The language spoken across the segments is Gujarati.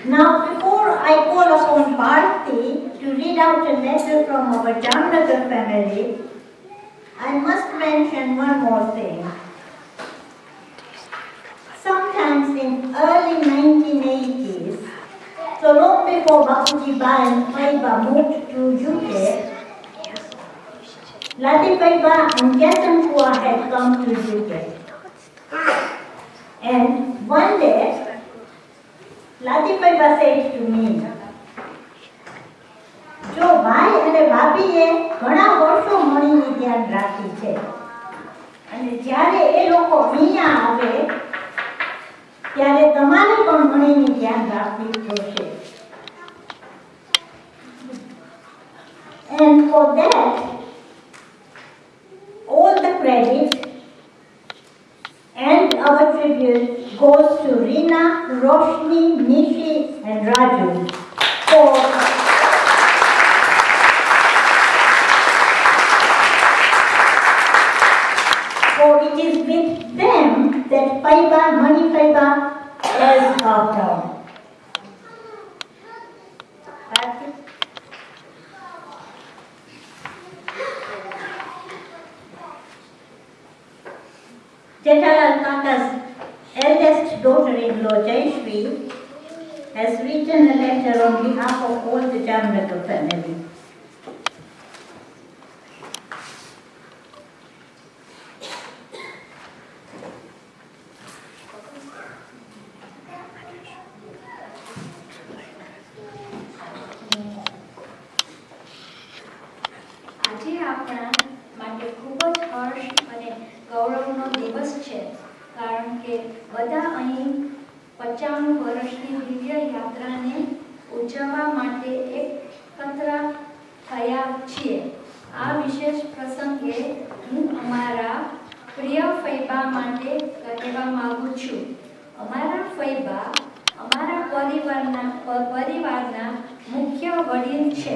Now, before I call upon Bharti to read out a letter from our Jamnagar family, I must mention one more thing. Sometimes in early 1980s, so long before Bapuji Bai and Faiba moved to UK, Lati Faiba and Kesankua had come to UK. And one day, Lati Faiba said to me, જો ભાઈ અને ભાભીએ ઘણા વર્ષો મણીની ધ્યાન રાખી છે અને જ્યારે એ લોકો અહીંયા આવે ત્યારે તમારે પણ મણીની ધ્યાન રાખવી જોશે. And for that, all the credit and our tribute goes to Reena, Roshni, Nishi and Raju for it is with them that Faiba, Mani Faiba is our home. Jethalal Kaka's eldest daughter-in-law, Jayashri, has written a letter on behalf of all the Jamnagar family. આજે આપણા માટે ખૂબ જ હર્ષ અને ગૌરવનો દિવસ છે કારણ કે બધા અહીં 95 વર્ષની દિવ્ય યાત્રાને ઉજવવા માટે એકત્ર થયા છીએ. આ વિશેષ પ્રસંગે હું અમારા પ્રિય ફૈબા માટે કહેવા માંગુ છું. અમારા ફૈબા અમારા પરિવારના મુખ્ય વડીલ છે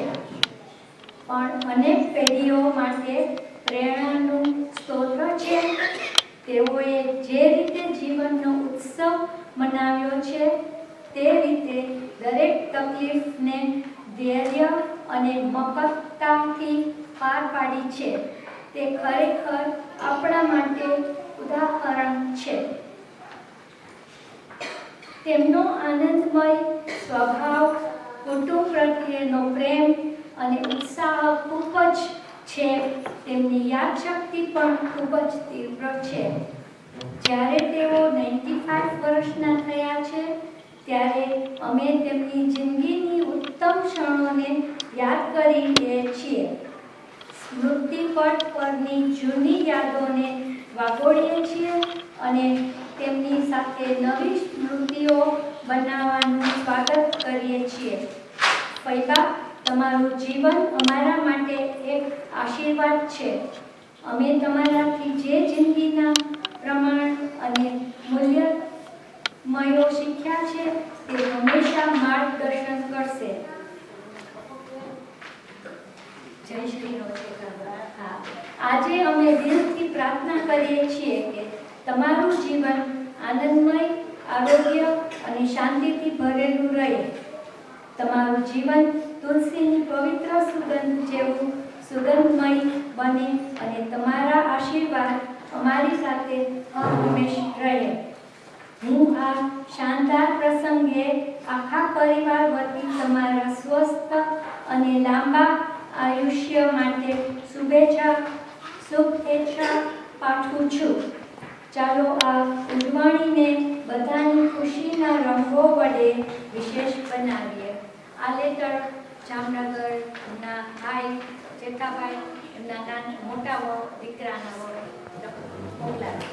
પણ અનેક પેઢીઓ માટે પ્રેરણાનું સ્ત્રોત છે. તેઓએ જે રીતે જીવનનો ઉત્સવ મનાવ્યો છે તે રીતે દરેક તકલીફને ધૈર્ય અને મક્કમતાથી પાર પાડી છે. તે ખરેખર આપણા માટે ઉદાહરણ છે. તેમનો આનંદમય સ્વભાવ, કુટુંબ પ્રત્યેનો પ્રેમ અને ઉત્સાહ ખૂબ જ છે. તેમની યાદશક્તિ પણ ખૂબ જ તીવ્ર છે. જ્યારે તેઓ 95 વર્ષના થયા છે ત્યારે અમે તેમની જિંદગીની ઉત્તમ ક્ષણોને યાદ કરીએ છીએ. સ્મૃતિપટ પરની જૂની યાદોને વાગોળીએ છીએ અને તેમની સાથે નવી સ્મૃતિઓ બનાવવાનું સ્વાગત કરીએ છીએ. ફૈબા, તમારું જીવન અમારા માટે એક આશીર્વાદ છે. અમે તમારાથી જે જિંદગીના પ્રમાણ અને મૂલ્યો શીખ્યા છે તે હંમેશા માર્ગદર્શન કરશે. જયશ્રીનો છે. આજે અમે દિલથી પ્રાર્થના કરીએ છીએ કે તમારું જીવન આનંદમય, આરોગ્ય અને શાંતિથી ભરેલું રહે. તમારું જીવન તુલસીની પવિત્ર સુગંધ જેવું સુગંધમય બને અને તમારા આશીર્વાદ અમારી સાથે હંમેશ રહે. હું આ શાનદાર પ્રસંગે આખા પરિવાર વતી તમારા સ્વસ્થ અને લાંબા આયુષ્ય માટે શુભેચ્છા પાઠવું છું. ચાલો આ ઉજવણીને બધાની ખુશીના રંગો વડે વિશેષ બનાવીએ. આ લેટર જામનગરના ભાઈ જેઠાભાઈ એમના મોટા દીકરાના મોકલાવે.